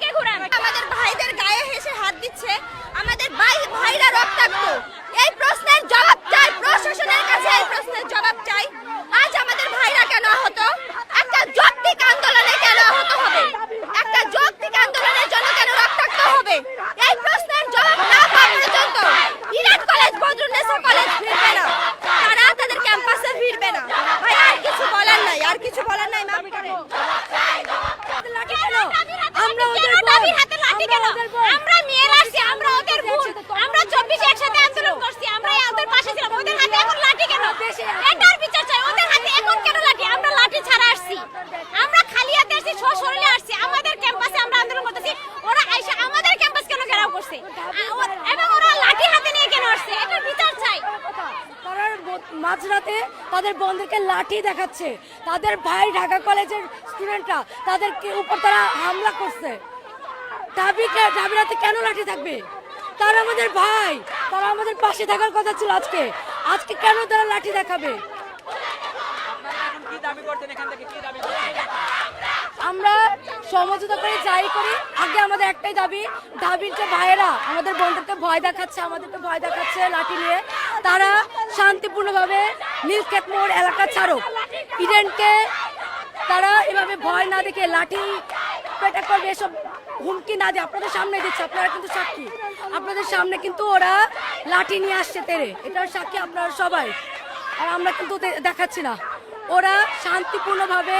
থেকে ঘুরান। আমাদের ভাইদের গায়ে হেসে হাত দিচ্ছে, আমাদের ভাইরা রক্তাক্ত। এই প্রশ্নের জবাব চাই প্রশাসনের কাছে, এই প্রশ্নের জবাব চাই। আজ আমাদের ভাইরা কেন আহত? একটা যৌক্তিক আন্দোলনে কেন আহত হবে? একটা যৌক্তিক আন্দোলনের জন্য কেন রক্তাক্ত হবে? এই প্রশ্নের জবাব না পাওয়া পর্যন্ত ইরান কলেজ, বদরুন্নেসা কলেজ ফিরবে না, তারা তাদের ক্যাম্পাসে ফিরবে না। ভাই আর কিছু বলার নাই, আর কিছু বলার নাই। মাফ করে আমরা ওদের দাবির হাতে লাঠি কেন? আমরা মেয়েরা আসছি, আমরা ওদের বোন, আমরা 24 একসাথে আন্দোলন করছি, আমরা ওদের পাশে ছিলাম। ওদের হাতে এখন লাঠি কেন? এটার বিচার চাই। ওদের হাতে এখন কেন লাঠি? আমরা লাঠি ছাড়া আসছি, আমরা খালি হাতে আসছি, সশরীরে আসছি। আমাদের ক্যাম্পাসে আমরা আন্দোলন করতেছি, ওরা আইসা আমাদের ক্যাম্পাস কেন ঘেরাও করছে এবং ওরা লাঠি হাতে নিয়ে কেন আসছে? এটার বিচার চাই। মাঝরাতে তাদের বন্ধুকে লাঠি দেখাচ্ছে, তাদের ভাই ঢাকা কলেজের স্টুডেন্টরা তাদের উপর তারা হামলা করছে। দাবিরাতে কেন লাঠি থাকবে? তারা আমাদের ভাই, তারা আমাদের পাশে থাকার কথা ছিল। আজকে কেন তারা লাঠি দেখাবে? আমরা সমঝোতা করে যাই করি, আগে আমাদের একটাই দাবির যে ভাইয়েরা আমাদের বন্ধুকে ভয় দেখাচ্ছে, আমাদেরকে ভয় দেখাচ্ছে লাঠি নিয়ে, তারা শান্তিপূর্ণভাবে নীলক্ষেত মোড় এলাকা ছাড়ুক। ইডেনকে তারা এভাবে ভয় না দেখে লাঠি পেটা করবে, এসব হুমকি না দিয়ে আপনাদের সামনে দিচ্ছে, আপনারা কিন্তু সাক্ষী। আপনাদের সামনে কিন্তু ওরা লাঠি নিয়ে আসছে তেরে, এটার সাক্ষী আপনারা সবাই। আর আমরা কিন্তু দেখাচ্ছি না। ওরা শান্তিপূর্ণভাবে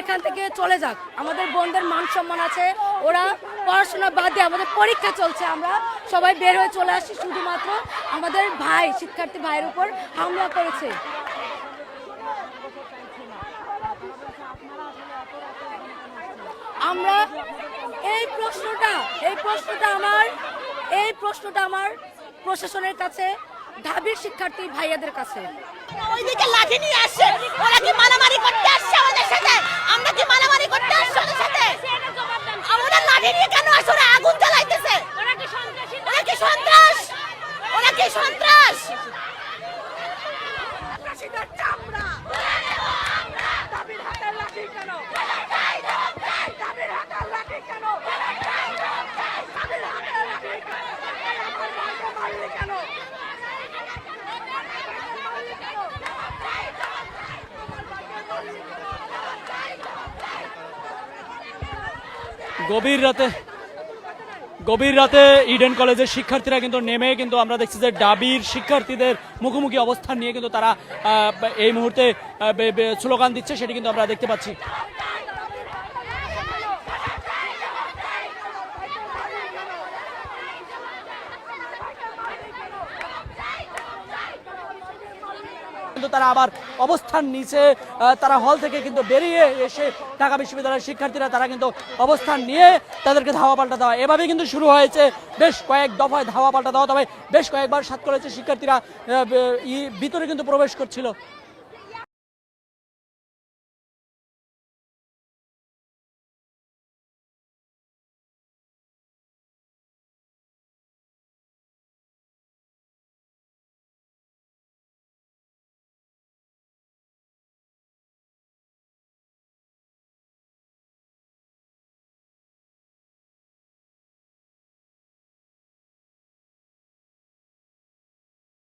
এখান থেকে চলে যাক, আমাদের বোনদের মান সম্মান আছে। ওরা পড়াশোনা বাদ দিয়ে, আমাদের পরীক্ষা চলছে, আমরা সবাই বের হয়ে চলে আসছি, শুধুমাত্র আমাদের ভাই শিক্ষার্থী ভাইয়ের উপর হামলা করেছে। আমরা এই প্রশ্নটা আমার প্রশাসনের কাছে, ঢাবির শিক্ষার্থী ভাইয়াদের কাছে। ওইদিকে লাঠি নিয়ে আসছে, ওরা কি মারামারি করতে আসছে আমাদের সাথে? আমরা কি মারামারি করতে আসছে ওদের সাথে? আমাদের লাঠি নিয়ে কেন আসছে? ওরা আগুন জ্বালাইতেছে। ওরা কি সন্ত্রাসী? ওরা কি সন্ত্রাস? ওরা কি সন্ত্রাস? চামড়া দাবির হাতে লাঠি কেন? দাবির হাতে লাঠি কেন? দাবির হাতে লাঠি কেন? মারলি কেন? গভীর রাতে ইডেন কলেজের শিক্ষার্থীরা কিন্তু নেমে কিন্তু আমরা দেখছি যে ডাবির শিক্ষার্থীদের মুখোমুখি অবস্থান নিয়ে কিন্তু তারা এই মুহূর্তে স্লোগান দিচ্ছে, সেটি কিন্তু আমরা দেখতে পাচ্ছি। তারা আবার অবস্থান নিচে, তারা হল থেকে কিন্তু বেরিয়ে এসে ঢাকা বিশ্ববিদ্যালয়ের শিক্ষার্থীরা তারা কিন্তু অবস্থান নিয়ে তাদেরকে ধাওয়া পাল্টা দেওয়া, এভাবে কিন্তু শুরু হয়েছে বেশ কয়েক দফায় ধাওয়া পাল্টা দেওয়া। তবে বেশ কয়েকবার সাত কলেজের শিক্ষার্থীরা ভিতরে কিন্তু প্রবেশ করছিল।